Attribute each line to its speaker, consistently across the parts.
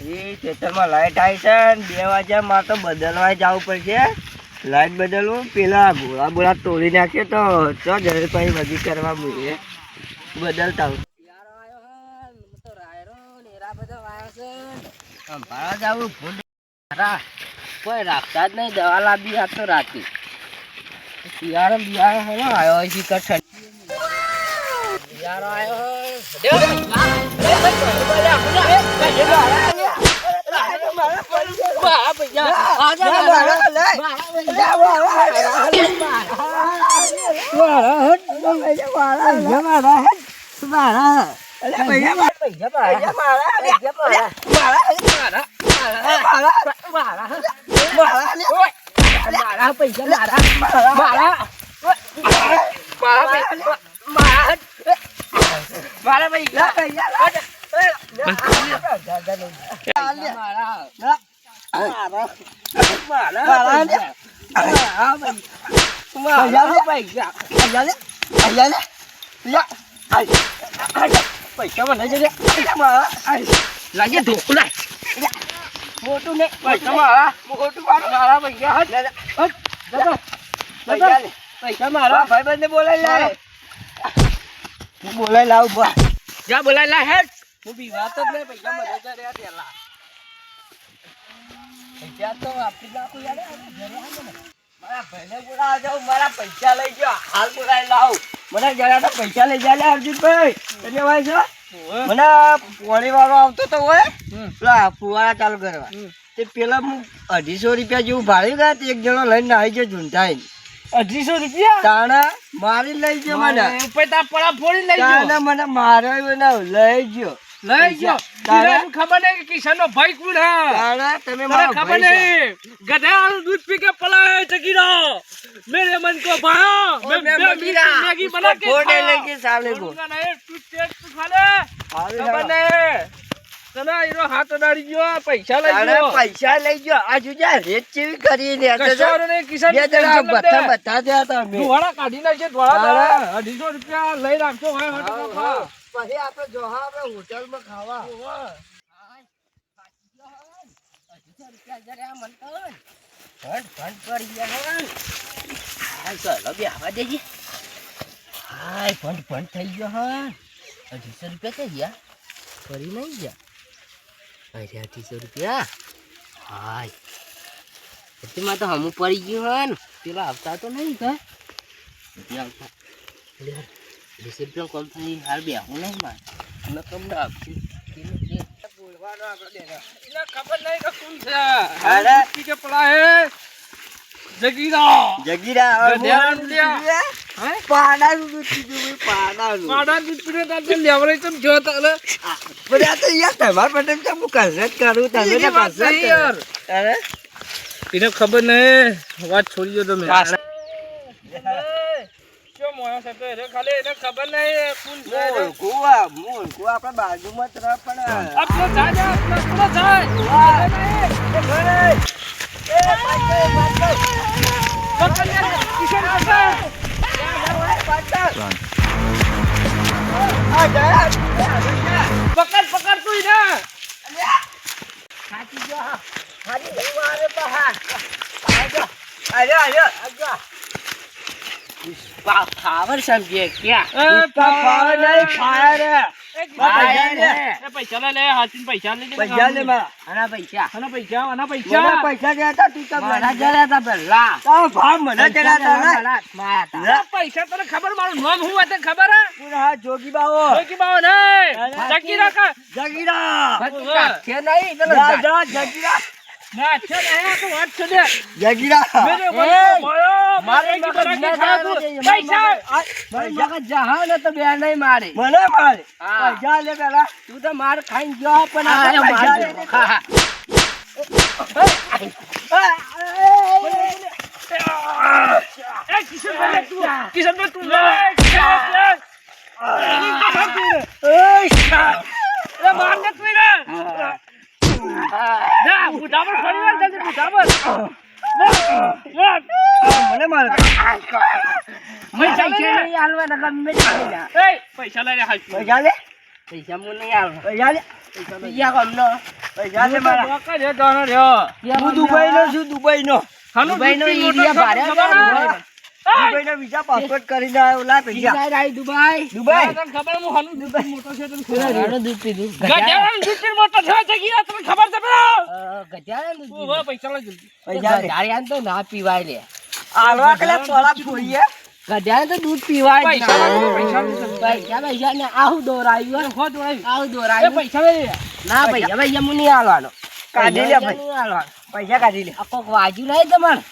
Speaker 1: એ ખેતરમાં લાઈટ આવી છે ને 2 વાગ્યા માં તો બદલવા જવું પડશે. લાઈટ બદલવું પેલા ગોળા બોળા તોડી નાખીએ તો જયારે પછી બધી કરવા મળીએ બદલતા હું. સંભાળવા જાવું ફૂલ કોઈ રાખતા જ નહીં. દવા લાવી આ તો રાતે શિયાળો બિયાળો હેલો આવ્યો હોય શીખર શિયાળો આવ્યો પૈસા મને લાગે ધોકું મોટું ને પૈસા મારા મોટું મારા પૈસા મારા ભાઈબંધ ને બોલાવી લાય. હું બોલાવી લાવું બા જા બોલાવી લાય હેડ. હું બી વાત જ નહીં પૈસા મને રહ્યા પેલા પૈસા તો આપી નાખું યાર. મારા ભાઈને બોલાવા જાઉં મારા પૈસા લઈ ગયો હાલ બોલાવી લાવું. મને જરા તો પૈસા લઈ જાય અર્જુનભાઈ એટલે ભાઈ છે મને પોણી વાળો આવતો તો હોય પેલા ફુવારા ચાલુ કરવા તે પેલા હું 250 રૂપિયા જેવું ભાડ્યું ગયા એક જણો લઈને આવી ગયો ઝૂંટાઈ
Speaker 2: 250 રૂપિયા
Speaker 1: તાણા મારી લઈ ગયો મને
Speaker 2: ફોડી લઈ ગયો
Speaker 1: મને માર્યો લઈ ગયો
Speaker 2: ખબર નહીં કે કિશન નો ભાઈ કોણ હે
Speaker 1: તાણા તમે
Speaker 2: ખબર નહીં ગધેડા દૂધ પી કે પલાય જગીરો મેરે મન को भाया मैं मैगी बना के
Speaker 1: फोड़े लेके साले को
Speaker 2: तू टेस्ट खा ले खबर नहीं તને ઈરો હાથ અડાડી ગયો પૈસા લઈ ગયો
Speaker 1: આ જોજા રેત ચેવી કરી લે
Speaker 2: કશારો ને કિશન
Speaker 1: બે જણા બધા થયા તા મે
Speaker 2: ધોળા કાઢી નાખે ધોળા 250 રૂપિયા લઈ રાખજો ભાઈ હટ
Speaker 1: પછી આપણે જોહા આપણે હોટેલ માં ખાવા 250 રૂપિયા જરા મન તો ફંડ કરી ગયા હાય ચાલો બે આવા દેજી હાય ફંડ થઈ ગયો હા 250 રૂપિયા થઈ ગયા ફરી નહીં ગયા 250 રૂપિયા હાય એટલીમાં તો હમું પડી ગયું હોય ને પેલા આવતા તો નહીં કઈ આવતા 200 રૂપિયા કોલ થઈ હાલ બે હું નહીં માર મેં કમ આપી બોલવાનો આપણે દેના એને ખબર નહીં કે કોણ છે અરે પી કે પડા હે જગીરા પાડાનું દૂધ પીધું પાડાનું દૂધ પીને તારે લેવરે તો જો તારે પણ આ તો યાર તમાર પટેલ તો હું કસરત કરું તમે તો કસરત યાર અરે
Speaker 2: એને ખબર નહીં વાત છોડી દો તમે શું મોયો છે તો એને ખાલી એને ખબર નહીં કોણ છે
Speaker 1: મોલકુવા આપણા બાજુમાં જ રહે પણ
Speaker 2: આપણો જાય આપણો જાય પકડ તું ને
Speaker 1: સાચી જો હારી વારે બહાર આજો પાવર સમજે ક્યાં પાવર નહીં ફાયર
Speaker 2: પૈસા લે હાથી પૈસા લે
Speaker 1: આના પૈસા ગયા તા તું તો મને જરા તા પેલા તો ભાવ મને જરા તા માતા
Speaker 2: પૈસા તને ખબર મારું નામ હું તને ખબર હે
Speaker 1: પૂરા જોગી બાવો
Speaker 2: નહીં જગીરા
Speaker 1: કે નહીં તને જગીરા
Speaker 2: ના છે ને તો વાત છે દે
Speaker 1: જગીરા
Speaker 2: મેરે મારે પૈસા
Speaker 1: મગજ જહા ને તો બે નહીં મારે મને મારે પૈસા લે પેલા તું તો માર ખાઈને ગયો પણ આ પૈસા લે
Speaker 2: કિશન તું માર ને તું ના બુઢાબર ફરી વાર જલ્દી બુઢાબર
Speaker 1: મને માર પૈસા નહીં આલવા ના ગમે
Speaker 2: પૈસા લઈ લે
Speaker 1: પૈસા લે પૈસા મને નહીં આલવા પૈસા લે પૈસા ગમનો પૈસા છે
Speaker 2: હું તો
Speaker 1: મારા.
Speaker 2: ડોકા છે, ડોનો રહ્યો.
Speaker 1: હું દુબઈનો છું, દુબઈનો.
Speaker 2: હાનું
Speaker 1: દુબઈનો
Speaker 2: દૂધ પી
Speaker 1: ઈડિયા
Speaker 2: મોટો
Speaker 1: ભારે
Speaker 2: ખબર
Speaker 1: હતો.
Speaker 2: ના? એય!
Speaker 1: દુબઈનો વિઝા પાસપોર્ટ કરીને આવ્યો. લા પૈસા.
Speaker 3: Dubai
Speaker 1: Dubai.
Speaker 2: તને ખબર હું હાનું દૂધ પી મોટો છે તને ખબર?
Speaker 3: ઘણું દૂધ પીધું
Speaker 2: ગધેડાનું દૂધ પી મોટો થયો છે કે યાર, તને ખબર છે પેલા?
Speaker 3: ગજાનું દૂધ
Speaker 2: ઓહો, પૈસા લે જલ્દી.
Speaker 1: પૈસા છે.
Speaker 3: ગજારિયાને તો ના પીવાય લે
Speaker 1: આલવા કલા પોળા ફોડીએ.
Speaker 3: ગજાને તો દૂધ પીવાય જ
Speaker 2: પૈસા
Speaker 3: ના.
Speaker 2: લે, પૈસા લે જલ્દી.
Speaker 3: પૈસા ને આવું દોરાયું
Speaker 2: હો દોડાવી.
Speaker 3: આવું
Speaker 2: એ
Speaker 3: દોરાયું
Speaker 2: પૈસા લે.
Speaker 3: ના પૈસા હું નહીં આલવાનો
Speaker 1: કાઢી લે ભાઈ.
Speaker 3: નહીં આલવાનો
Speaker 1: પૈસા કાઢી લે.
Speaker 3: આ કોક વાજુ નહીં તમારે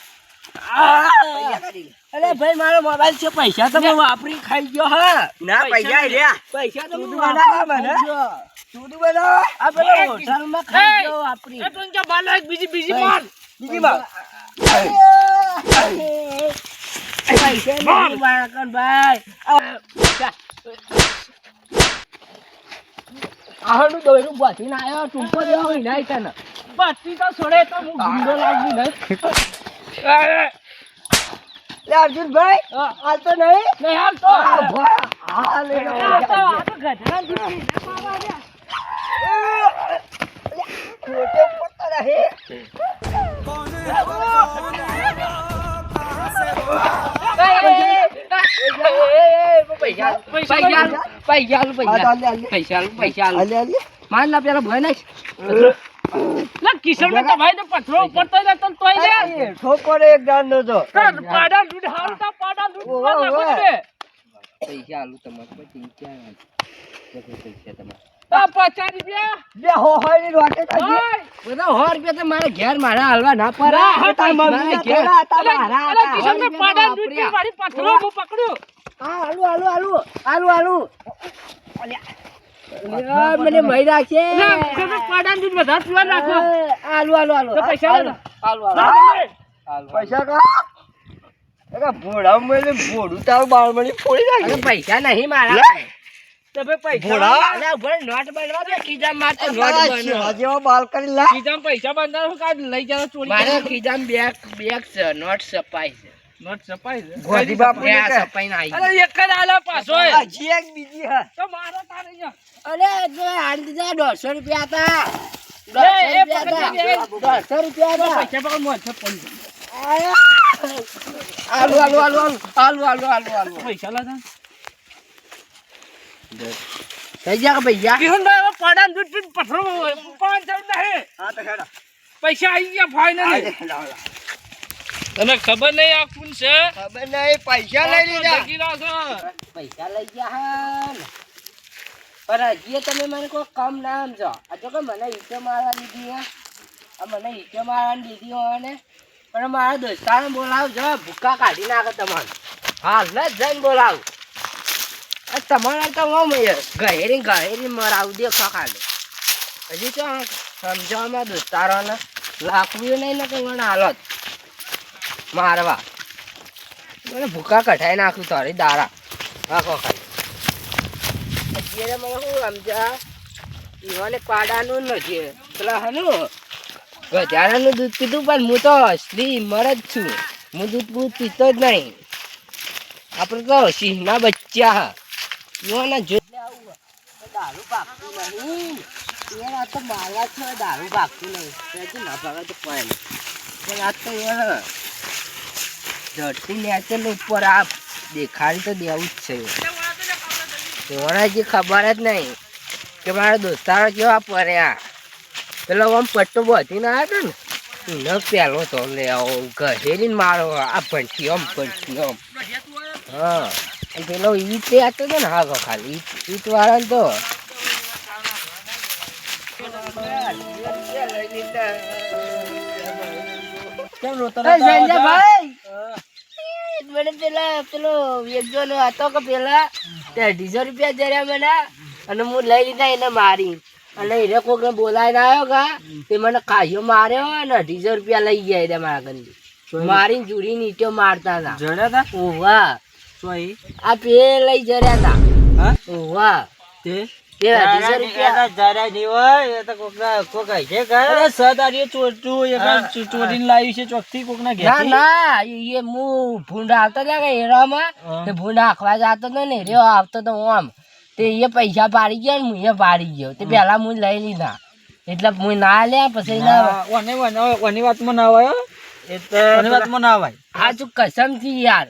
Speaker 1: પૈસા કાઢી લે.
Speaker 3: અરે ભાઈ મારો મોબાઈલ છે પૈસા તો મેં વાપરી ખાઈ ગયો હા
Speaker 1: ના પૈસા રહ્યા.
Speaker 3: પૈસા તો
Speaker 1: દૂધ
Speaker 3: હું
Speaker 1: બનાવવા
Speaker 3: વાપરી
Speaker 1: મને?
Speaker 3: ખાઈ ગયો.
Speaker 1: દૂધ બનાવો.
Speaker 3: આ પેલો હોટલમાં ખાઈ ગયો વાપરી
Speaker 2: એ તું ક્યાં બાર લાખ બીજી માર.
Speaker 1: બીજી વાત.
Speaker 3: પૈસા નહીં મારા ભાઈ આહનું દોયરું બાંધીને આવ્યો ટૂંકો દેવો હોય નહીં તને
Speaker 2: બત્તી તો છોડે તો હું ગુંડો લાગી નહીં.
Speaker 1: લે અર્જુનભાઈ
Speaker 2: હા.
Speaker 1: હાલ તો નહીં.
Speaker 2: નહીં હાલ તો.
Speaker 1: હા લે લે.
Speaker 2: આ તો ગધેડાનું દૂધ પી ના પાવા દે.
Speaker 1: છોટે પડતા રહે. આલે આલે.
Speaker 3: માર ના પેલા ભય નાખ
Speaker 2: લા કિશોરને તો ભાઈ ને પથરો ઉપડતો જ હતો ને તોય લે.
Speaker 1: આ હેઠો પડે એક દાંડો તો.
Speaker 2: પાડા દૂધ હાલતા પાડા દૂધ
Speaker 1: ઓહો,
Speaker 2: માર નાખો
Speaker 1: ઓહો.
Speaker 2: છે.
Speaker 3: પૈસા આલું તમારે પછી ક્યાં પૈસા તમારે
Speaker 2: આ 50 રૂપિયા.
Speaker 1: બે હોય ની રોટે કાઢી.
Speaker 2: ઓય.
Speaker 3: બધા 100 રૂપિયા તો મારે ઘેર મારા હાલવા ના પડે
Speaker 2: ના, હા,
Speaker 1: તાર મમ્મીના
Speaker 3: મારે ઘેર
Speaker 1: થોડા હતા,
Speaker 2: અલા,
Speaker 1: મારા
Speaker 2: અલા,
Speaker 1: હતા.
Speaker 2: કિશોરને
Speaker 3: રૂપિયા
Speaker 2: પાડા
Speaker 3: તો
Speaker 2: દૂધ પી
Speaker 3: વાપર્યા.
Speaker 2: મારી પથરો હું પકડ્યું.
Speaker 3: હા આલુ આલુ આલુ આલુ આલુ અલ્યા, મને મહી રાખે
Speaker 2: લા, કિશોરને પાડા દૂધ વધારે પીવા નાખો.
Speaker 3: આલુ આલુ આલુ
Speaker 2: તો પૈસા લે.
Speaker 3: આલુ આલુ
Speaker 2: ના, લે.
Speaker 1: પૈસા કા? એકા ભોળા મેલે ભોળું તારું બાળમણી ફોડી
Speaker 3: અરે
Speaker 1: નાખી.
Speaker 3: પૈસા નહીં મારા
Speaker 1: લે.
Speaker 2: તો ભાઈ પૈસા
Speaker 1: ભોળા.
Speaker 3: અલ્યા, ઉભો રહે, નોટ બનવા દે ખીજામ માં તો નોટ
Speaker 1: આ
Speaker 3: બનો
Speaker 1: શેવા જેવા બાલ કરી લા.
Speaker 2: ખીજામાં પૈસા બંધારો કાઢ લઈ જાઓ ચોરી
Speaker 3: મારે
Speaker 2: કરીને.
Speaker 3: ખીજામ બેગ બેગ છે નોટ સપાઈ છે
Speaker 2: નોટ છપાઈ છે.
Speaker 1: ગોધી બાપુ ને
Speaker 3: આ
Speaker 1: કે.
Speaker 3: સપાઈ ના આવી
Speaker 2: અરે એક જ આલા પાછો એ.
Speaker 1: હજી એક બીજી હા.
Speaker 2: તો મારો તારે જા.
Speaker 3: અરે જો આડી દીધા 150 રૂપિયા હતા
Speaker 2: એ
Speaker 3: 150 રૂપિયા હતા 150 રૂપિયા હતા
Speaker 2: પૈસા પકડ મોં છે પડી.
Speaker 3: આલુ આલુ આલુ આલુ આલુ આલુ આલુ
Speaker 2: પૈસા લાદા.
Speaker 3: થઈ ગયા કે ભૈયા
Speaker 2: કિશોરભાઈ હવે પાડાનું દૂધ પીને પથરો પાંચ જણ નહીં.
Speaker 1: હા તો હેડો.
Speaker 2: પૈસા આવી ગયા ફાઇનલી.
Speaker 1: આ લાવ, લાવ.
Speaker 2: તને ખબર નહીં આ કોણ છે?
Speaker 1: ખબર નહીં પૈસા લઈ લીધા.
Speaker 2: જગીરા છે.
Speaker 3: પૈસા લઈ ગયા હા ને. પણ હજી તમે મને કોઈ કમ ના સમજો આ જો કે મને ઈટો મારવા દીધી હે આ મને ઈટો મારવાની દીધી હોય ને પણ મારા દોસ્તાને બોલાવજો ભૂકા કાઢી નાખે તમારે હાલ જ જઈને બોલાવું આ તમારે તો હું ગહેરી મરાવું દેખો ખાલી હજી તો સમજાવવામાં દોસ્તારોને લાકવું નહીં ને કંઈ મને હાલત મારવા મને ભૂકા કઢાઈ નાખું તારી દારા રાખો ખાલી અત્યારે મને શું સમજા ઈવાને પાડાનું નથી પેલા હનું ગધાડાનું દૂધ પીધું પણ હું તો અસલી મર જ છું હું દૂધ પીતો જ નહીં આપણે તો સિંહના બચ્ચા હા ઈવાને જો દારૂ ભાગતું નહીં યાર આ તો મારવા છે દારૂ ભાગતું નહીં ત્યાંથી ના ભાગે તો પણ આ તો યાર ધરતી નેચર ઉપર આ દેખાડી તો દેવું જ છે એવાને હજી ખબર જ નહીં કે મારા દોસ્તારો કેવા પડ્યા પેલો આમ પટ્ટો બધીને આવ્યો ને એને પહેલો તો લે આવો ઘરેરીને મારો આ ભંઠી આમ હા અને પેલો ઈટ હતો ને હા ખાલી ઈટ વાળા તો મને પેલા પેલો વેચજો નો હતો કે પેલા 250 રૂપિયા જર્યા મને અને હું લઈ લીધા એને મારી અને એને કોકને બોલાવીને આવ્યો કા તે મને કાઢ્યો માર્યો અને 250 રૂપિયા લઈ ગયા એને મારા ગંદી મારીને જુડી નીચે મારતા હતા
Speaker 1: જડ્યા હતા
Speaker 3: ઓવા
Speaker 1: સોઈ
Speaker 3: આ પે લઈ જર્યા હતા
Speaker 1: હા
Speaker 3: ઓવા
Speaker 1: તે
Speaker 3: 250 રૂપિયા
Speaker 1: જરા નહીં હોય એ તો કોકના કોક હશે કે
Speaker 2: અરે સદારીએ ચોરતું એક ચોરીને લાવી છે ચોકથી કોકના
Speaker 3: ના
Speaker 2: ઘેરથી.
Speaker 3: ના એ હું ભૂંડ આવતો હતા કે એરામાં
Speaker 2: હા.
Speaker 3: તે ભૂંડ આખવા જતો હતો ને એરો આવતો હતો આમ તે એ પૈસા પાડી ગયો ને હું એ પાડી ગયો તે પેલા હું લઈ લીધા એટલે હું ના લે પછી ના
Speaker 2: ઓની વાતમાં ના આવે ઓની વાતમાં ના આવે
Speaker 3: આ તું કસમ થી યાર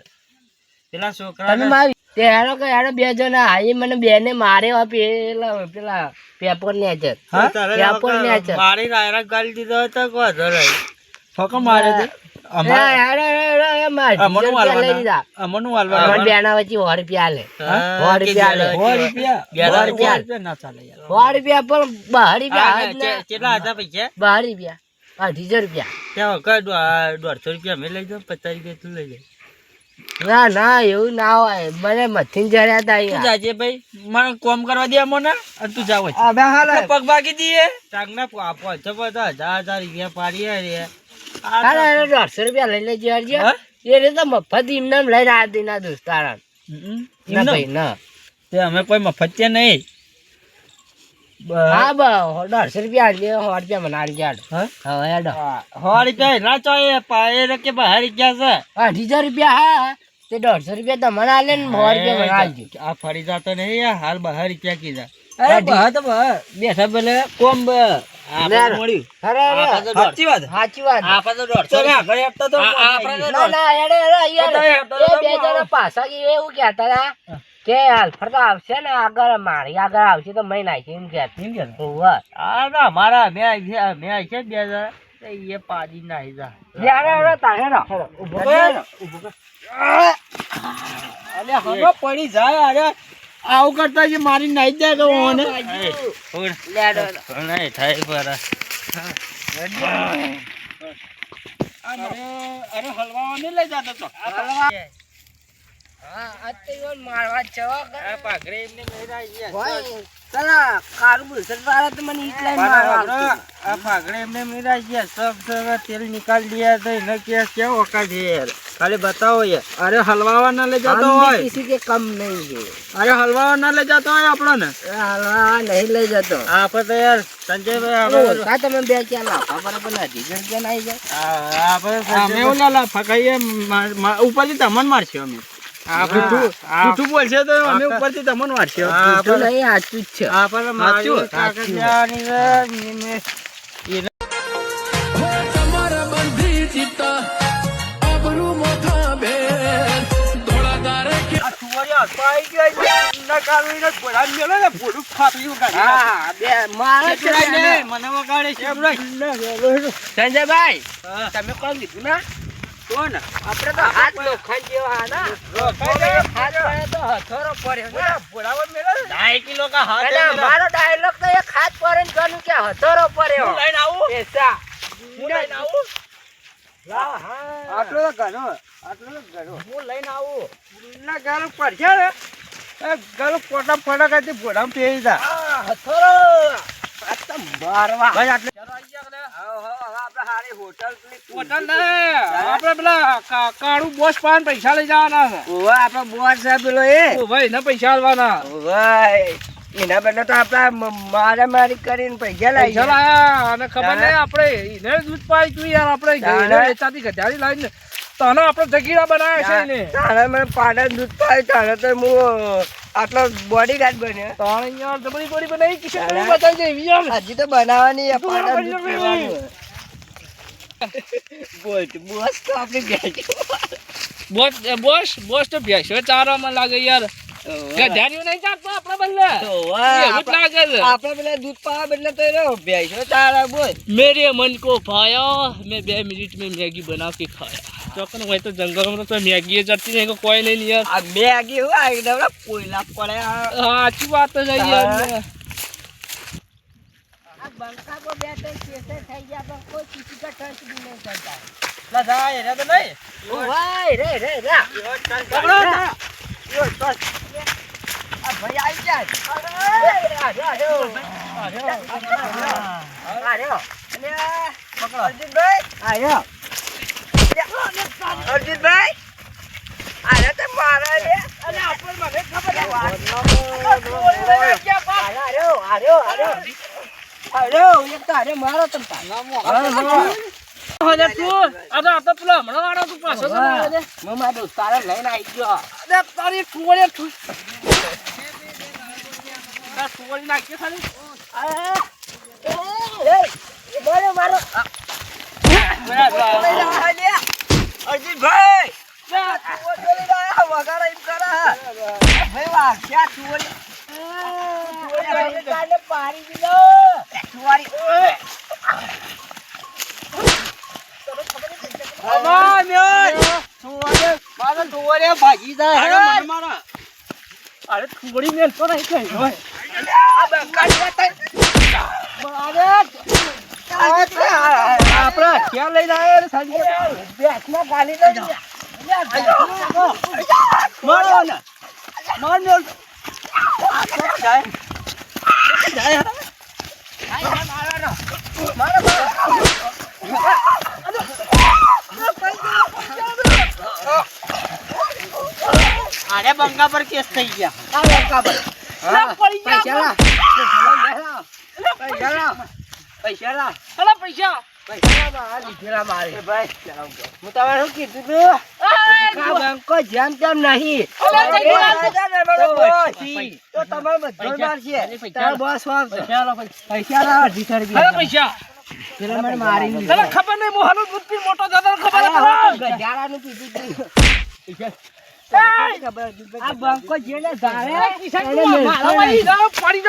Speaker 2: પેલા
Speaker 3: તમે
Speaker 2: છોકરા
Speaker 3: મારી તે હેરો કે હેરો બે જણા હાઈ મને બેને માર્યો પેલા પેપર ને છે પેપર ને છે
Speaker 2: મારી રાયરા ગાલી દીધો તો કો ધરે ફોકો મારે છે અમનું વાલવાના
Speaker 3: બેના વચ્ચે 100 રૂપિયા લે 100 રૂપિયા લે
Speaker 2: 100 રૂપિયા ના ચાલે યાર
Speaker 3: 100 રૂપિયા પણ 12 રૂપિયા
Speaker 2: કેટલા હતા પૈસા
Speaker 3: 12 રૂપિયા 250 રૂપિયા
Speaker 2: ત્યાં કઈ 150 રૂપિયા મેં લઈ જાઉં 50 રૂપિયા તું લઈ જાય
Speaker 3: ના ના એવું ના હોય મને મથીન જર્યા હતા
Speaker 2: તું
Speaker 3: અહીંયા
Speaker 2: જાજે ભાઈ મને કોમ કરવા દે મને અને તું જાવ પગ ભાગી દીએ ટાંગના આપો છે બધા 1000 રૂપિયા પાડીએ રે
Speaker 3: અરે 150 રૂપિયા લઈ લેજો હરજી એ રે તો મફત એમને એમ લઈને આ દીના દોસ્તારા ના ભાઈ ના
Speaker 2: તે અમે કોઈ મફત છે નહીં
Speaker 3: હા બા 150 રૂપિયા લે 100 રૂપિયા મને આલી જાડ હા હેડો
Speaker 2: 100 રૂપિયા ના ચાલે પાએ રે કે બહાર ગયા છે
Speaker 3: 250 રૂપિયા હા તે 150 રૂપિયા તમને આલે ને 100 રૂપિયા મને આલજો
Speaker 2: આ ફરી જાતો નહીં યાર હાલ બહાર ક્યાં કીધા
Speaker 3: અરે
Speaker 2: બહાર તો બહાર બેઠા ભલે કોમ મળ્યું સાચી વાત આપણે તો 150
Speaker 3: ના ના હેડે યાર એ બે જણા પાછા એવું કહેતા હતા કે હાલફર તો આવશે ને આગળ મારી આગળ આવશે તો મહિના નાખી એમ કે
Speaker 2: મારા મેં છે 2000 એ પાડી નાખી જા
Speaker 3: યાર તારે રાખો
Speaker 2: અરે હવે પડી જાય અરે આવું કરતા જે મારી નાઈ દે કે ઓને
Speaker 3: લેડો
Speaker 2: નહીં થાય પર અરે હલવા નહીં લઈ જતો તો
Speaker 3: હા અત્યારે મારવા જવા
Speaker 2: આ પાઘરે એમને મેરા
Speaker 3: ભાઈ ચલા કારું બુસર વાળા તો મને ઈટલા મારવા
Speaker 2: આ પાઘરે એમને મેરા सब तेल निकाल दिया तो इन्हें क्या क्या औकात है यार खाली बताओ यार अरे हलवावा ना ले जाता
Speaker 3: हम
Speaker 2: હોય
Speaker 3: किसी के कम नहीं है
Speaker 2: अरे हलवावा ना ले जाता હોય આપણો ને
Speaker 3: હલવા નહીં લઈ જતો
Speaker 2: આપણે તો યાર સંજયભાઈ
Speaker 3: કા તમે બે ક્યાં લાફા બરાબર નથી જગ્યા નહીં જાય
Speaker 2: આપણે અમે ઓલા લાફા ખાઈએ ઉપરથી તમને મારશે અમે તું બોલશે તો અમે ઉપરથી તમને મારશે
Speaker 3: તો નહીં સાચું જ છે
Speaker 2: આપણે માર્યું કાકડિયાની
Speaker 4: તમારા બંધી ચિત્તા આબરૂ મોથા બેન ધોળાદારે કે
Speaker 2: આ સુવરિયા પાઈ ગઈ ન કાવીને ઘોડા મેલો ને ભોડું ફાટ્યું કાઢી
Speaker 3: હા બે મારે છે
Speaker 2: ને મને વગાડે છે બ્રો
Speaker 3: સંજયભાઈ
Speaker 2: હા
Speaker 3: તમે કોણ કીધું ના
Speaker 2: કોણ
Speaker 3: આપણે તો હાથ લોખંડ જેવા ના હાથ પડે તો હથોરો પડ્યો ને
Speaker 2: ભોડાવા મેલો 2 કિલો કા હાથ
Speaker 3: અને મારો ડાયલોગ તો એક હાથ પડે ને ગનું કે હથોરો પડ્યો
Speaker 2: હું લઈને આવું
Speaker 3: પૈસા
Speaker 2: હું લઈને આવું
Speaker 3: હા
Speaker 2: આટલો તો ઘણો
Speaker 3: હું લઈને આવું
Speaker 2: ના ગાલો પડશે ને એ ગાલો પોટા ફોટા કાઢી ભોડામાં પેરી જા
Speaker 3: હથોરો આ તો મારવા
Speaker 2: ભાઈ આટલે ચલો આવી ગયા ને આપણે હારી હોટલ ને આપણે પેલા કાળું બોસ પાન પૈસા લઈ જવાના છે
Speaker 3: ઓવા આપણો બોસ છે પેલો એ
Speaker 2: ઓ ભાઈ ને પૈસા આલવાના
Speaker 3: ભાઈ એના બને તો આપણે મારામારી કરીને પૈસા લઈ
Speaker 2: પૈસા લાયા અને ખબર નહીં આપણે એને દૂધ પાઈ તું યાર આપણે વેચાતી ગધાડી લાવીને તને આપણે જગીરા બનાવ્યા છે એને
Speaker 3: તારે મને પાડા દૂધ પાય તારે તો હું આટલો બોડીગાર્ડ બન્યો
Speaker 2: તાણે યાર જબરી બોડી બનાવી કિશન તમે બતાવી દે યાર
Speaker 3: હજી તો બનાવવાની આ પાડા દૂધ પીવાનું બોસ તો આપણે
Speaker 2: બોસ તો ભેંસો ચારવામાં લાગે યાર ગધારીઓ નહીં ચારતો આપણા બદલે એવું જ લાગે છે
Speaker 3: આપણે પેલા દૂધ પાવા બદલે તો એનો ભેંસો તારા બોલ
Speaker 2: मेरे मन को भाया मैं 2 मिनट में मैगी बना के खाया ચોકન હોય તો જંગલ માં તો મેગી ચડતી નહીં કોઈ નહીં યાર
Speaker 3: આ મેગી હું આ એકદમ કોયલા પડે
Speaker 2: સાચી વાત છે યાર
Speaker 3: આ બંકા કો બેટે કેસે થઈ ગયા તો કોઈ કિસી કા ટચ भी नहीं करता
Speaker 2: લા જાય રે તો નહીં
Speaker 3: ओ भाई रे रे रा
Speaker 2: પકડો
Speaker 3: આ ભાઈ આવી જાય અરે પકડો અર્જુનભાઈ આયો અર્જુનભાઈ અરે તો મારા લે અને આપણે મને ખબર એક તો અરે મારો તમ
Speaker 2: હવે તું આ તો પેલો હમણાં વાળો તું પાછો
Speaker 3: હું મારા દોસ્તારે લઈને આવી ગયો
Speaker 2: અરે તારી ફોડે તું નાખી ખાલી
Speaker 3: મારો
Speaker 1: અરજીભાઈ વગાડા એમ કરા ભાઈ વાહ ક્યાં ચોરી
Speaker 3: પાડી દીધો
Speaker 1: ભાગી જાય
Speaker 2: અરે થોડી મેલ તો નહીં કઈ હોય
Speaker 1: આપડે ક્યાં લઈને આવ્યા
Speaker 3: બેસમાં ગાલી દઈ
Speaker 1: મારો ને માર જાય જાય અરે બંગા પર કેસ થઈ ગયા
Speaker 3: બંકા પર
Speaker 2: પૈસા લા
Speaker 1: પૈસા લા
Speaker 2: અલા પૈસા
Speaker 3: હું તમારે શું કીધું તું બંકો જેમ તેમ નહીં તો તમારે બધો મારશે તારો બોસ પૈસા લાવો 250 રૂપિયા
Speaker 2: પૈસા
Speaker 3: પેલા મને મારી
Speaker 2: તને
Speaker 3: દીધો
Speaker 2: ખબર નહીં મોહાનું દૂધ પી મોટો દાદા ખબર નથી
Speaker 3: ગજારાનું કીધું આ બંકો જેને ધારે
Speaker 2: પડી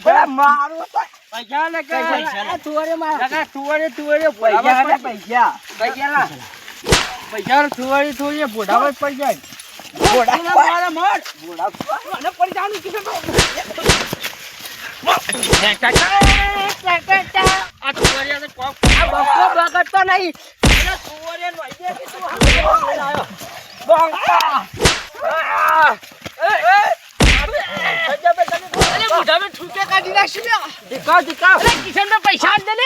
Speaker 2: જા
Speaker 3: મારું
Speaker 1: પૈસા ને
Speaker 3: પૈસા તુવરે માર
Speaker 1: તુવરે
Speaker 3: પૈસા
Speaker 1: પૈસા પૈસા થોડી બોઢાવા જ પડી જાય
Speaker 3: બોડા
Speaker 1: માર
Speaker 2: અને પડી જાનું કીધું તો આ તુવરિયા તો કોક
Speaker 3: આ બંકો બગડતો નહીં
Speaker 2: અરે બુઢા મે ઠૂકે કાઢી નાખી લે
Speaker 3: દીકાવ
Speaker 2: અરે કિશન મે પૈસા જ દે લે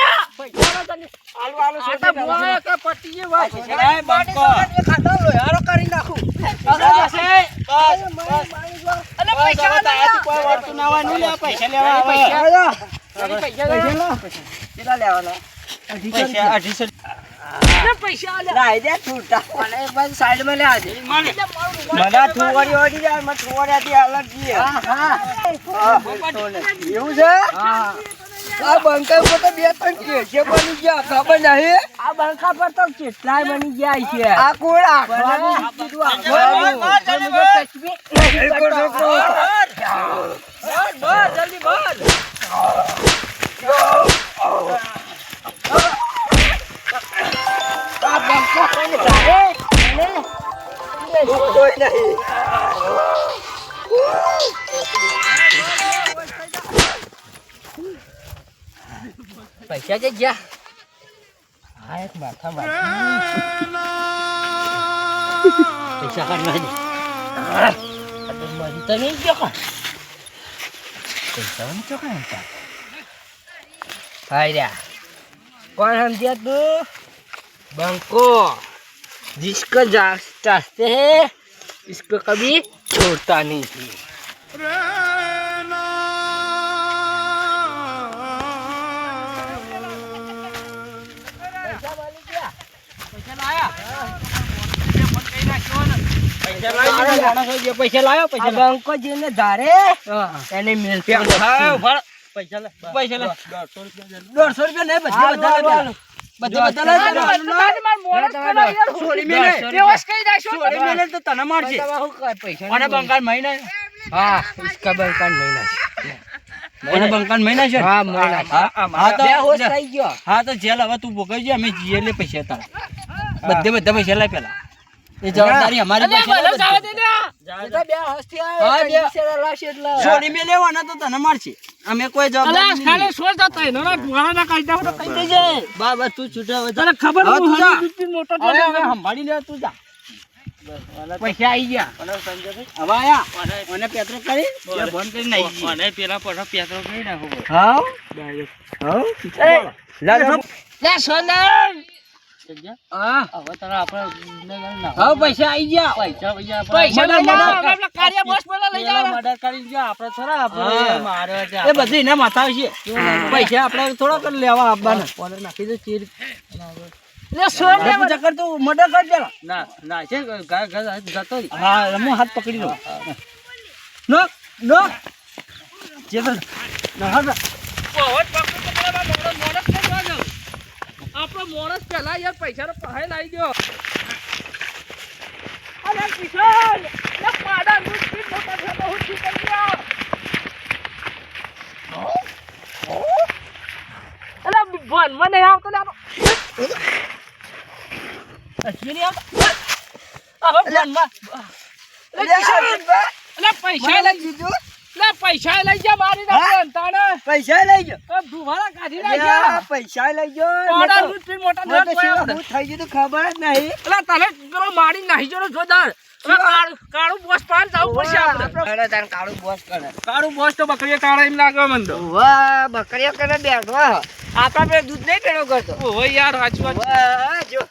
Speaker 3: આટા બોલા કે પટી જે વાત
Speaker 1: એ બંકો
Speaker 3: ખાતો લોહારો કરી નાખું
Speaker 2: અરે પૈસા દે
Speaker 1: કોઈ વર્તું ના હોય નહીં લે પૈસા લેવા આવે
Speaker 3: કેટલા લેવાના
Speaker 1: પૈસા 1800
Speaker 2: અરે પૈસા લે
Speaker 3: લાઈ દે છૂટા અને એક બાજુ સાઈડ માં લે આજે
Speaker 1: મને થુવાડી ઓડી જાય મને થુવાડિયાથી અલગ છે
Speaker 3: હા
Speaker 1: એવું છે
Speaker 3: હા
Speaker 1: આ બંકા પર તો બે ત્રણ કેસે બની ગયા ખબર નહીં
Speaker 3: આ બંકા પર તો કેટલાય બની ગયા છે
Speaker 1: આ કોણ
Speaker 3: બનાવી દીધું
Speaker 2: જલ્દી બોલ
Speaker 3: આ બંકા કોને ધારે
Speaker 1: કોઈ નહીં
Speaker 3: પૈસા જે ગયા હા એક માથા પૈસા કાઢવા દે મરી તો નહીં ગયો કોણ પૈસા ચોકન હાય રહ્યા કોણ સમજ્યા તું બંકો जिसको चाहते हैं इसको कभी छोड़ता नहीं थी
Speaker 1: પૈસા લાયો પૈસા
Speaker 3: બંકો જેને ધારે એને મિલશે
Speaker 1: પૈસા લે 150 રૂપિયા નહીં
Speaker 2: છોડી મેલે બેહોશ કરી નાખશો
Speaker 1: છોડી મેલે તો તને મારશે અને બંકાન મહિના
Speaker 3: हाँ इसका બંકાન મહિના
Speaker 1: અને બંકાન મહિના છે
Speaker 3: હા મહિના
Speaker 1: હા તો
Speaker 3: બેહોશ થઈ ગયો
Speaker 1: હા તો જેલ હવે તું ભોગવી જે અમે જીએ લે પૈસા તારા બધા પૈસા લાય પેલા એ જવાબદારી અમારી પાસે
Speaker 2: ભલે જવા દે ને
Speaker 3: તો બેહોશ થી
Speaker 1: હા,
Speaker 3: આવે
Speaker 1: બે-
Speaker 3: બિચારા લાશ એટલે
Speaker 1: છોડી મે લેવાના તો તને મારશે અમે કોઈ
Speaker 2: અલા
Speaker 1: જવાબદારી
Speaker 2: ખાલી
Speaker 1: નહીં
Speaker 2: સોચ જતો હે નોના ભુવાના કાઢતા તો કહી દેજે
Speaker 1: બાબા તું છૂટા હવે
Speaker 2: તને ખબર
Speaker 1: હા, તું જા.
Speaker 2: દૂધ મોટો
Speaker 1: હવે હવે સંભાળી લે તું જા પૈસા આવી ગયા હવે આયા મને પેટ્રોલ કરી બંધ કરી નાખી
Speaker 2: મને પેલા પર પેટ્રોલ કરી નાખો
Speaker 1: હા હા
Speaker 2: લે સોનલ
Speaker 1: હા
Speaker 2: હવે તારા આપણે
Speaker 1: હવે પૈસા આવી ગયા
Speaker 2: પૈસા
Speaker 1: મદદ,
Speaker 2: લઈ
Speaker 1: મદદ.
Speaker 2: જાઓ આપણા કાર્ય બોસ બોલા લઈ જાઓ
Speaker 1: મર્ડર કરી ગયા આપણે થોડા
Speaker 2: હા.
Speaker 1: આપણે મારે એ બધી ને માથા છે પૈસા આપણે થોડા કરી લેવા આપવાના ઓર્ડર નાખી દે ચીર
Speaker 2: લે સોનલ
Speaker 1: પૂજા કર તું મર્ડર કરી દેલા
Speaker 2: ના ના છે જતો
Speaker 1: હા હું હાથ પકડી લઉં નો નો જે તો ના હા
Speaker 2: બહુ પકડ આપણો મોણસ પહેલા યાર પૈસાનો પહાય લાવી ગયો. અરે કિશન, લે પાડા દૂધ પી મોટા છે બહુ ચીકન ગયા. અરે ભન મને આવતો લે અશ્વિન આવતો. હવે ભનમાં અલે પૈસા લઈ
Speaker 3: દીધું
Speaker 2: લે પૈસા લઈ જા મારી નાખે અંતાને.
Speaker 3: પૈસા લઈ ગયો
Speaker 2: તો ધુવાળા કાઢી નાખ્યા.
Speaker 3: પૈસા લઈ ગયો
Speaker 2: પાડા દૂધ પી મોટા
Speaker 3: મને તો
Speaker 2: થયા
Speaker 3: શું થઈ ગયું તું ખબર જ નહીં.
Speaker 2: અલા તને પેલો મારી નાહી જો જોદાર. હવે કાળું બોસ પાન જવું પડશે આપણે.
Speaker 3: કાળું બોસ કરે
Speaker 2: કાળું બોસ તો બકરીએ કાળા એમ લાગે મને તો.
Speaker 3: વાહ બકરીઓ કરે બેઠો આપણા બે દૂધ નહીં પેલો કરતો
Speaker 2: ઓહો યાર સાચી વાત.
Speaker 3: વાહ જો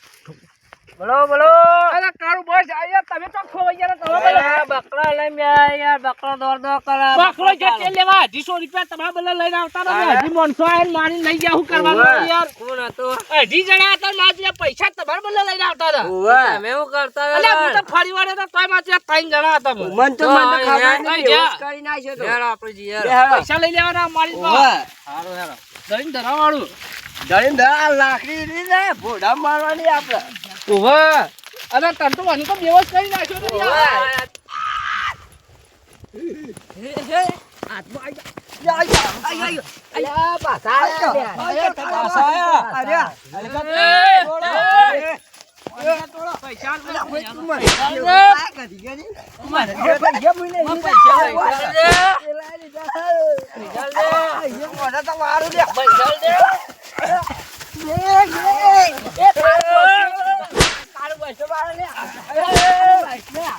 Speaker 3: બોલો બોલો
Speaker 2: અરે કાળું બોસ આયા તમે તો ખોવાઈ ગયા તમે બોલો.
Speaker 3: બકરા લઈને યાર બકરો દોડ દોડ કરે
Speaker 2: બકરો જે તેલ લેવા 250 રૂપિયા તમારા બદલે લઈને આવતા ને હજી માણસો આયા મારી લઈ ગયા. શું કરવાનું યાર?
Speaker 3: કોણ હતો
Speaker 2: 2 જણા હતા મારા પૈસા તમારા બદલે લઈને આવતા હતા.
Speaker 3: તમે શું કરતા
Speaker 2: અલે હું તો ફરી વાર તો તોય મારા 3 જણા હતા.
Speaker 3: મન તો મને ખબર નહીં
Speaker 2: જા.
Speaker 3: બેહોશ કરી નાખ્યો તો યાર આપણે જી
Speaker 2: પૈસા લઈ લેવાના મારી પાસે.
Speaker 3: હારો હારો
Speaker 2: દઈને ધરાવાળું.
Speaker 3: જઈને દા લાકડી લીધે ભોડા મારવાની આપણે
Speaker 2: ઓહો અરે તન તો મને તો બેહોશ કરી નાખ્યો તો યાર.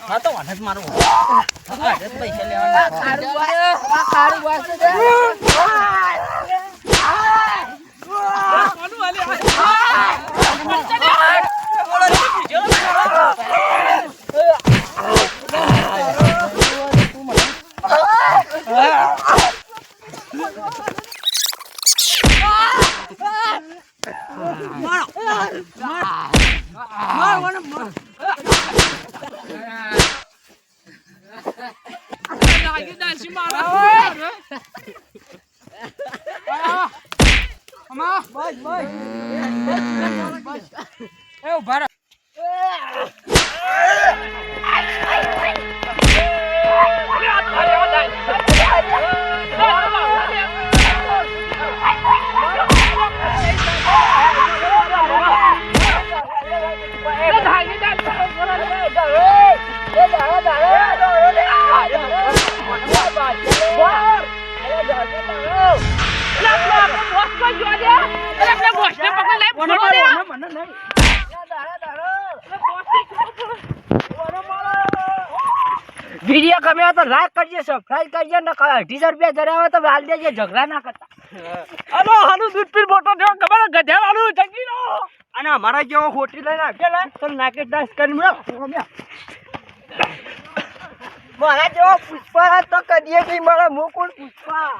Speaker 2: હા તો વાંધો જ મારું. પૈસા લેવાના.
Speaker 3: વિડીયો ગમે તો લાઈક કરજો સબસ્ક્રાઇબ કરજો ને 1800 રૂપિયા ધરાવે તો હાલ દેજો ઝઘડા ના કરતા.
Speaker 2: અલો હાલું દૂધ પી મોટો થયો ખબર ગધેડ હાલું જગી નો.
Speaker 3: અને અમારા જેવો ખોટી લઈને આપેલા તો નાકે દાસ કરી મળ્યો મારા જેવો પુષ્પા તો કદીએ નહીં મળે મુકુળ પુષ્પા